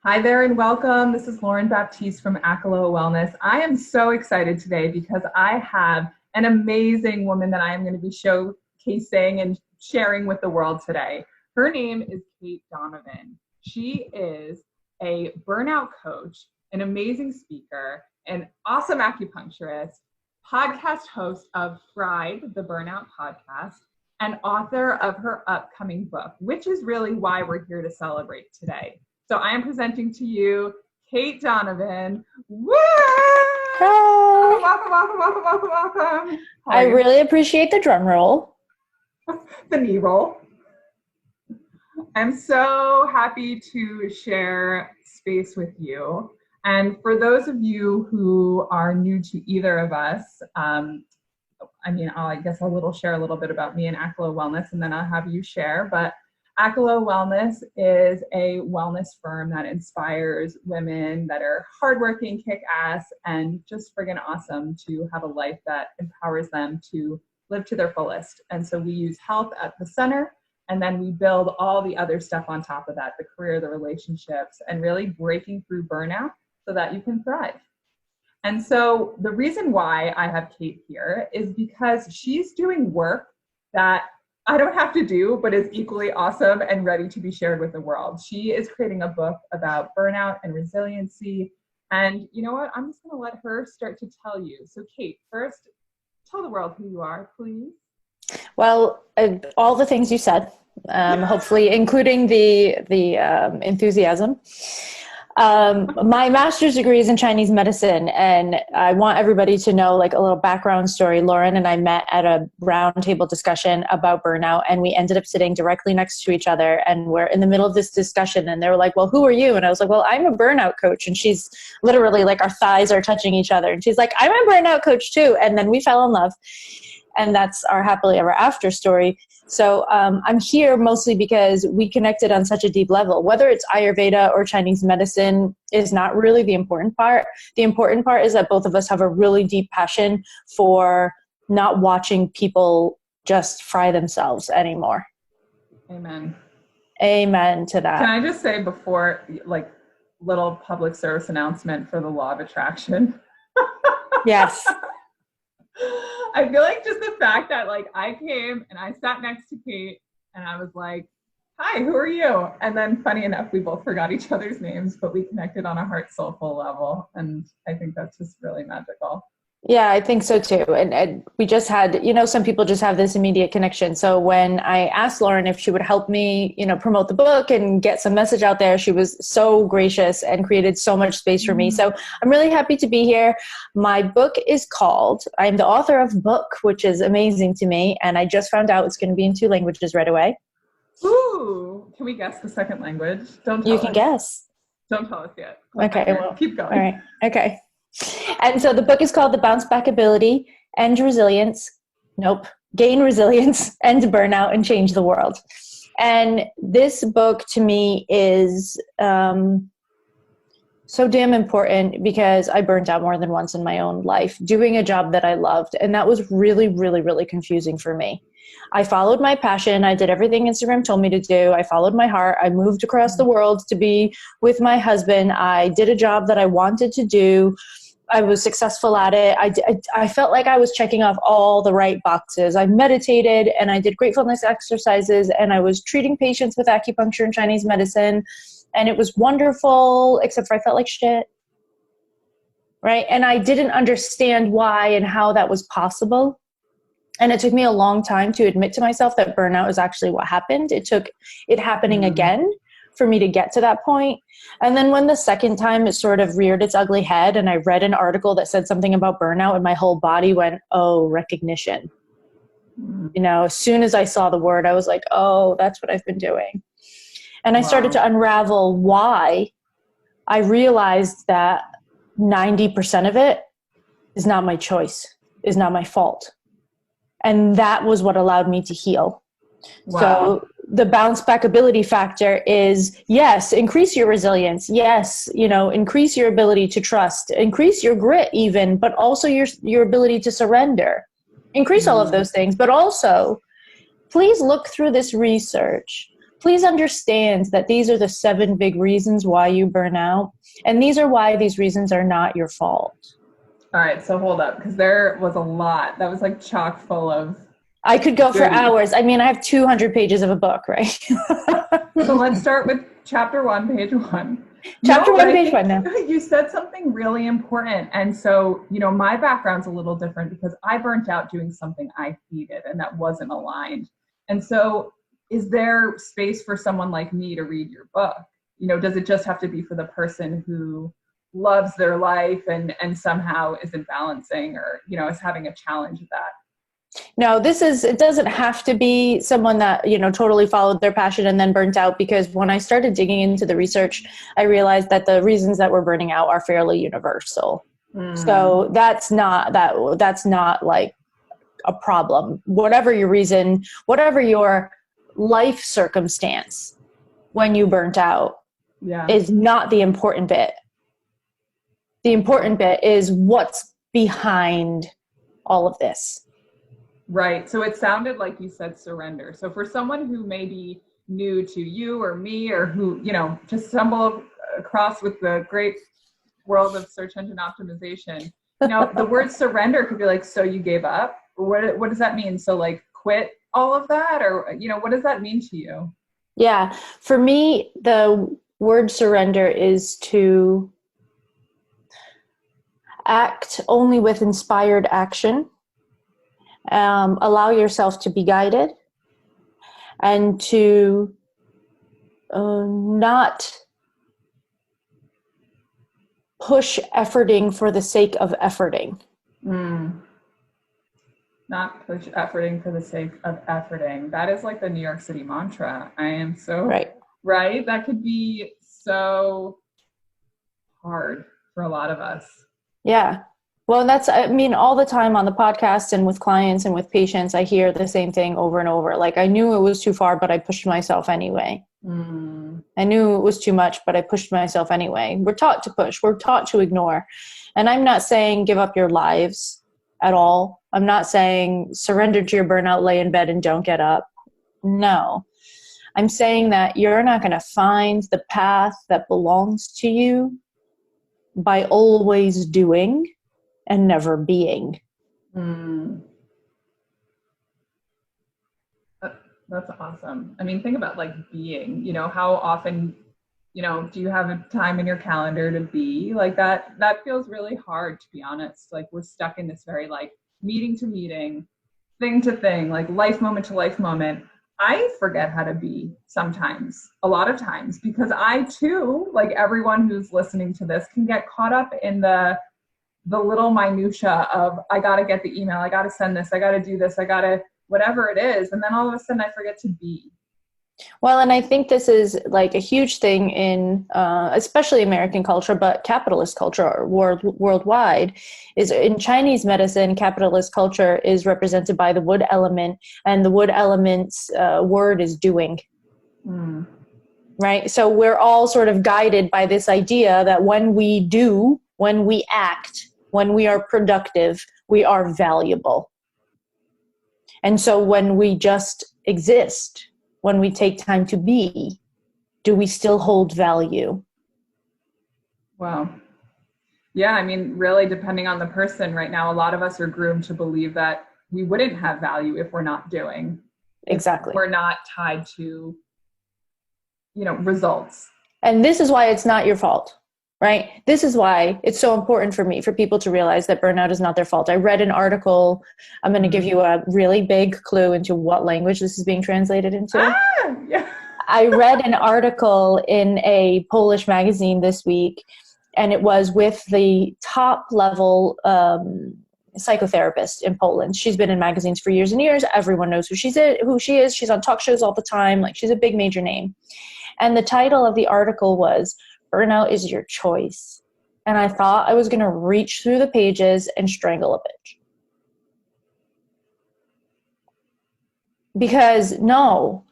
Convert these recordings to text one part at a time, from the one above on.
Hi there and welcome. This is Lauren Baptiste from Acheloa Wellness. I am so excited today because I have an amazing woman that I am going to be showcasing and sharing with the world today. Her name is Cait Donovan. She is a burnout coach, an amazing speaker, an awesome acupuncturist, podcast host of Fried, the Burnout Podcast, and author of her upcoming book, which is really why we're here to celebrate today. So I am presenting to you Cait Donovan. Woo! Hi. Welcome. I really appreciate the drum roll. The knee roll. I'm so happy to share space with you. And for those of you who are new to either of us, I'll share a little bit about me and Acheloa Wellness, and then I'll have you share. But Acheloa Wellness is a wellness firm that inspires women that are hardworking, kick-ass, and just friggin' awesome to have a life that empowers them to live to their fullest. And so we use health at the center, and then we build all the other stuff on top of that, the career, the relationships, and really breaking through burnout so that you can thrive. And so the reason why I have Cait here is because she's doing work that I don't have to do, but is equally awesome and ready to be shared with the world. She is creating a book about burnout and resiliency. And you know what? I'm just going to let her start to tell you. So Cait, first, tell the world who you are, please. Well, all the things you said, hopefully including the enthusiasm. My master's degree is in Chinese medicine, and I want everybody to know like a little background story. Lauren and I met at a roundtable discussion about burnout, and we ended up sitting directly next to each other, and we're in the middle of this discussion, and they were like, well, who are you? And I was like, well, I'm a burnout coach. And she's literally like, our thighs are touching each other. And she's like, I'm a burnout coach too. And then we fell in love. And that's our happily ever after story. So I'm here mostly because we connected on such a deep level. Whether it's Ayurveda or Chinese medicine is not really the important part. The important part is that both of us have a really deep passion for not watching people just fry themselves anymore. Amen. Amen to that. Can I just say before, like, little public service announcement for the law of attraction? Yes. I feel like just the fact that like I came and I sat next to Cait and I was like, hi, who are you? And then funny enough, we both forgot each other's names, but we connected on a heart soulful level. And I think that's just really magical. Yeah, I think so too. And we just had, some people just have this immediate connection. So when I asked Lauren if she would help me, promote the book and get some message out there, she was so gracious and created so much space for me. So I'm really happy to be here. My book is called, I'm the author of book, which is amazing to me. And I just found out it's going to be in 2 languages right away. Ooh, can we guess the second language? Don't tell us. You can guess. Don't tell us yet. Okay. Well, keep going. All right. Okay. And so the book is called The Bouncebackability, Gain Resilience, End Burnout, and Change the World. And this book to me is so damn important because I burnt out more than once in my own life doing a job that I loved. And that was really, really, really confusing for me. I followed my passion. I did everything Instagram told me to do. I followed my heart. I moved across the world to be with my husband. I did a job that I wanted to do. I was successful at it. I felt like I was checking off all the right boxes. I meditated and I did gratefulness exercises and I was treating patients with acupuncture and Chinese medicine. And it was wonderful, except for I felt like shit. Right? And I didn't understand why and how that was possible. And it took me a long time to admit to myself that burnout is actually what happened. It took it happening again for me to get to that point. And then when the second time it sort of reared its ugly head and I read an article that said something about burnout and my whole body went, oh, recognition. As soon as I saw the word, I was like, oh, that's what I've been doing. And I started to unravel why. I realized that 90% of it is not my choice, is not my fault. And that was what allowed me to heal. Wow. So the bouncebackability factor is, yes, increase your resilience. Yes, increase your ability to trust, increase your grit even, but also your ability to surrender. Increase all of those things, but also please look through this research. please understand that these are the 7 big reasons why you burn out. And these are why these reasons are not your fault. All right, so hold up, because there was a lot. That was like chock full of I could go for goodies. hours. I mean, I have 200 pages of a book, right? So let's start with chapter 1, page 1. Chapter 1, page 1 now. You said something really important. And so, my background's a little different because I burnt out doing something I hated and that wasn't aligned. And so is there space for someone like me to read your book? Does it just have to be for the person who loves their life and somehow isn't balancing or, is having a challenge with that? No, it doesn't have to be someone that, totally followed their passion and then burnt out, because when I started digging into the research, I realized that the reasons that we're burning out are fairly universal. So that's not like a problem. Whatever your reason, whatever your life circumstance when you burnt out is not the important bit. The important bit is what's behind all of this. Right. So it sounded like you said surrender. So for someone who may be new to you or me, or who, just stumble across with the great world of search engine optimization, the word surrender could be like, so you gave up? What does that mean? So like quit all of that? Or, what does that mean to you? Yeah. For me, the word surrender is to act only with inspired action. Allow yourself to be guided, and to not push efforting for the sake of efforting. Not push efforting for the sake of efforting. That is like the New York City mantra. I am so right. That could be so hard for a lot of us. Yeah. Well, all the time on the podcast and with clients and with patients, I hear the same thing over and over. Like, I knew it was too far, but I pushed myself anyway. I knew it was too much, but I pushed myself anyway. We're taught to push. We're taught to ignore. And I'm not saying give up your lives at all. I'm not saying surrender to your burnout, lay in bed and don't get up. No. I'm saying that you're not going to find the path that belongs to you by always doing and never being. That's awesome. I mean, think about like being, how often, do you have a time in your calendar to be like that? That feels really hard, to be honest. Like, we're stuck in this very like meeting to meeting, thing to thing, like life moment to life moment. I forget how to be sometimes, a lot of times, because I too, like everyone who's listening to this, can get caught up in the little minutia of, I got to get the email, I got to send this, I got to do this, I got to whatever it is. And then all of a sudden I forget to be. Well, and I think this is like a huge thing in, especially American culture, but capitalist culture worldwide. Is in Chinese medicine, capitalist culture is represented by the wood element, and the wood element's word is doing. Right? So we're all sort of guided by this idea that when we do, when we act, when we are productive, we are valuable. And so when we just exist, when we take time to be, do we still hold value? Wow. Yeah, I mean, really, depending on the person right now, a lot of us are groomed to believe that we wouldn't have value if we're not doing. Exactly. We're not tied to, results. And this is why it's not your fault, right? This is why it's so important for people to realize that burnout is not their fault. I read an article. I'm going to give you a really big clue into what language this is being translated into. Yeah. I read an article in a Polish magazine this week, and it was with the top level psychotherapist in Poland. She's been in magazines for years and years. Everyone knows who she is. She's on talk shows all the time. Like, she's a big major name. And the title of the article was, "Burnout is your choice." And I thought I was going to reach through the pages and strangle a bitch. Because no,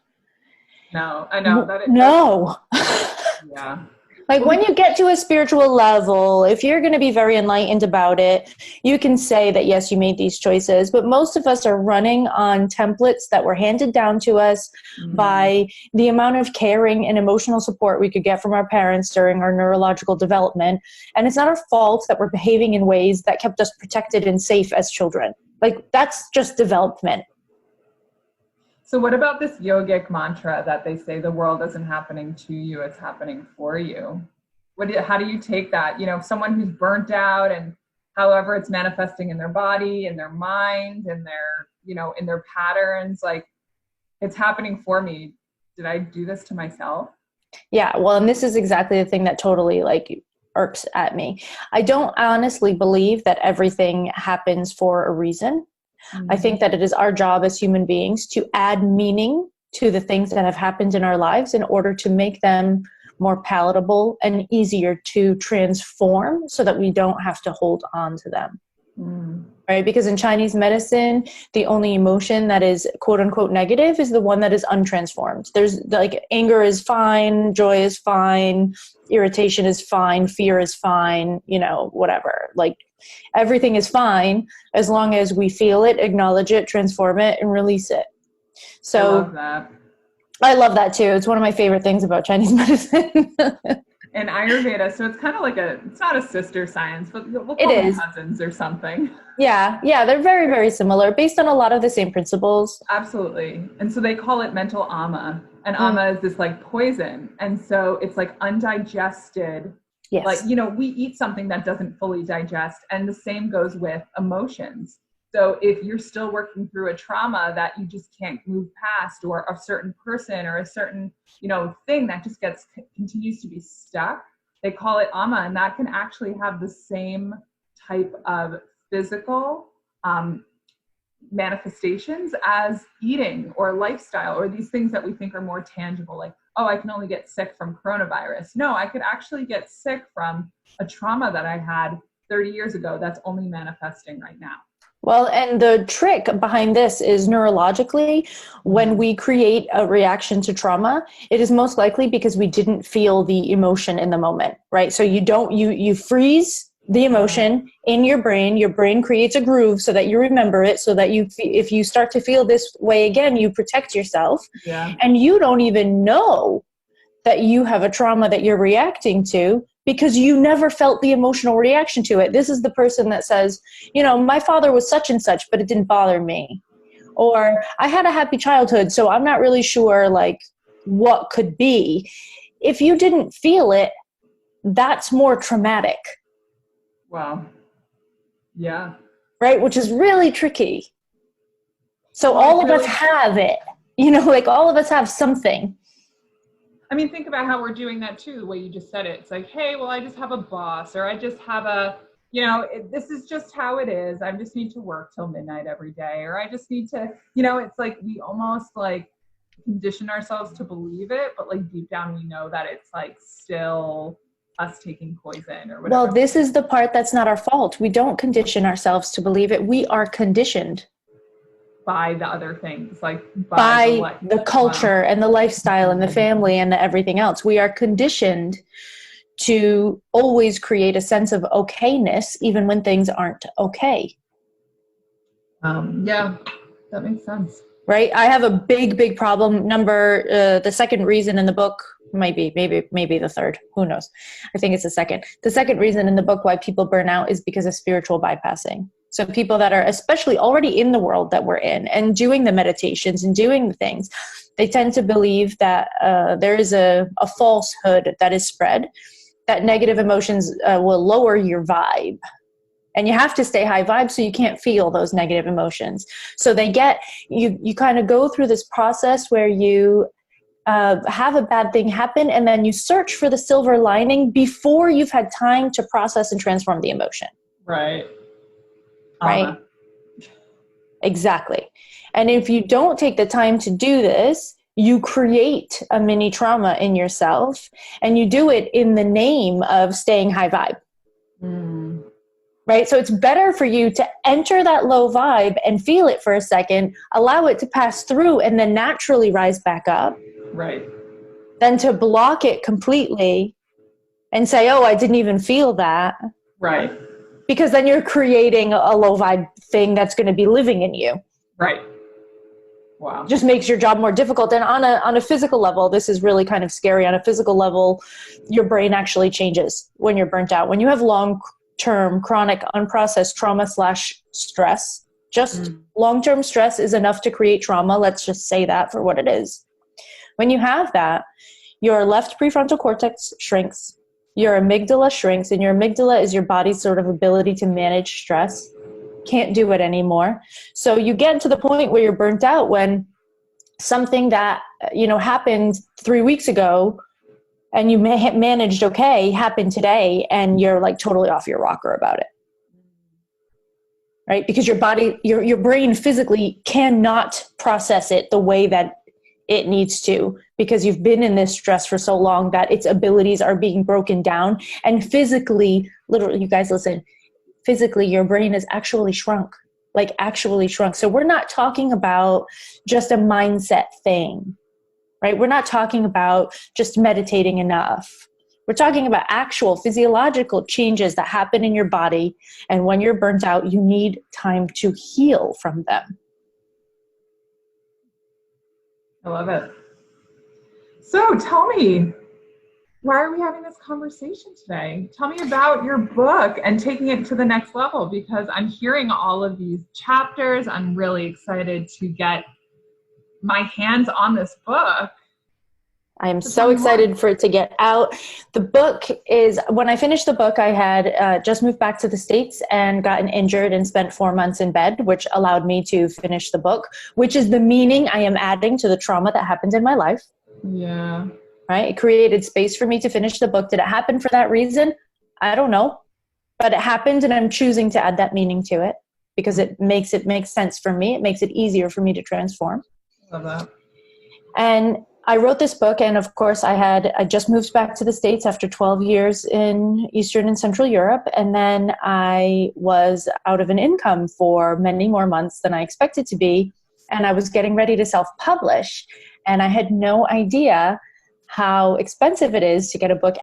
I know that. No. Yeah. Like when you get to a spiritual level, if you're going to be very enlightened about it, you can say that, yes, you made these choices. But most of us are running on templates that were handed down to us by the amount of caring and emotional support we could get from our parents during our neurological development. And it's not our fault that we're behaving in ways that kept us protected and safe as children. Like that's just development. So what about this yogic mantra that they say the world isn't happening to you, it's happening for you? How do you take that? You know, someone who's burnt out and however it's manifesting in their body, in their mind, in their, you know, in their patterns, like it's happening for me. Did I do this to myself? Yeah, well, and this is exactly the thing that totally like irks at me. I don't honestly believe that everything happens for a reason. I think that it is our job as human beings to add meaning to the things that have happened in our lives in order to make them more palatable and easier to transform so that we don't have to hold on to them. Right? Because in Chinese medicine, the only emotion that is quote unquote negative is the one that is untransformed. There's like anger is fine, joy is fine, irritation is fine, fear is fine, you know, whatever. Like everything is fine as long as we feel it, acknowledge it, transform it, and release it. So I love that. I love that too. It's one of my favorite things about Chinese medicine. And Ayurveda, so it's kind of like it's not a sister science, but we'll call it them is cousins or something. Yeah, they're very, very similar, based on a lot of the same principles. Absolutely. And so they call it mental ama, and ama is this like poison. And so it's like undigested. Yes. Like, you know, we eat something that doesn't fully digest, and the same goes with emotions. So if you're still working through a trauma that you just can't move past, or a certain person or a certain, you know, thing that just continues to be stuck, they call it ama, and that can actually have the same type of physical manifestations as eating or lifestyle, or these things that we think are more tangible, like, oh, I can only get sick from coronavirus. No, I could actually get sick from a trauma that I had 30 years ago that's only manifesting right now. Well, and the trick behind this is neurologically, when we create a reaction to trauma, it is most likely because we didn't feel the emotion in the moment, right? So you freeze the emotion in your brain creates a groove so that you remember it, so that if you start to feel this way again, you protect yourself. Yeah. And you don't even know that you have a trauma that you're reacting to because you never felt the emotional reaction to it. This is the person that says, you know, my father was such and such, but it didn't bother me. Or I had a happy childhood, so I'm not really sure like what could be. If you didn't feel it, that's more traumatic. Wow. Yeah. Right? Which is really tricky. So all of us have it, you know, like all of us have something. I mean, think about how we're doing that too, the way you just said it. It's like, hey, well, I just have a boss, or I just have this is just how it is. I just need to work till midnight every day, or I just need to, you know, it's like we almost like condition ourselves to believe it, but like deep down we know that it's like still us taking poison or whatever. Well, this is the part that's not our fault. We don't condition ourselves to believe it. We are conditioned by the other things, like by the culture and the lifestyle and the family and the everything else. We are conditioned to always create a sense of okayness even when things aren't okay. Yeah, that makes sense. Right? I have a big problem. The second reason in the book, maybe the third, who knows? I think it's the second. The second reason in the book why people burn out is because of spiritual bypassing. So people that are especially already in the world that we're in and doing the meditations and doing the things, they tend to believe that there is a falsehood that is spread, that negative emotions will lower your vibe. And you have to stay high vibe so you can't feel those negative emotions. So you kind of go through this process where you have a bad thing happen, and then you search for the silver lining before you've had time to process and transform the emotion. Right. Right? Exactly. And if you don't take the time to do this, you create a mini trauma in yourself, and you do it in the name of staying high vibe. Right? So it's better for you to enter that low vibe and feel it for a second, allow it to pass through, and then naturally rise back up. Right. Than to block it completely and say, oh, I didn't even feel that. Right. Because then you're creating a low vibe thing that's going to be living in you. Right. Wow. Just makes your job more difficult. And on a physical level, this is really kind of scary. On a physical level, your brain actually changes when you're burnt out. When you have long-term chronic unprocessed trauma/stress, just long-term stress is enough to create trauma. Let's just say that for what it is. When you have that, your left prefrontal cortex shrinks, your amygdala shrinks, and your amygdala is your body's sort of ability to manage stress. Can't do it anymore. So you get to the point where you're burnt out when something that, happened 3 weeks ago and you managed okay happened today, and you're like totally off your rocker about it. Right? Because your body, your brain physically cannot process it the way that it needs to, because you've been in this stress for so long that its abilities are being broken down. And physically, literally, you guys listen, physically your brain is actually shrunk, like actually shrunk. So we're not talking about just a mindset thing, right? We're not talking about just meditating enough. We're talking about actual physiological changes that happen in your body. And when you're burnt out, you need time to heal from them. I love it. So tell me, why are we having this conversation today? Tell me about your book and taking it to the next level, because I'm hearing all of these chapters. I'm really excited to get my hands on this book. I am so excited for it to get out. The book is, when I finished the book, I had just moved back to the States and gotten injured and spent 4 months in bed, which allowed me to finish the book, which is the meaning I am adding to the trauma that happened in my life. Yeah. Right? It created space for me to finish the book. Did it happen for that reason? I don't know. But it happened, and I'm choosing to add that meaning to it because it makes sense for me. It makes it easier for me to transform. Love that. And I wrote this book, and of course I just moved back to the States after 12 years in Eastern and Central Europe. And then I was out of an income for many more months than I expected to be. And I was getting ready to self-publish. And I had no idea how expensive it is to get a book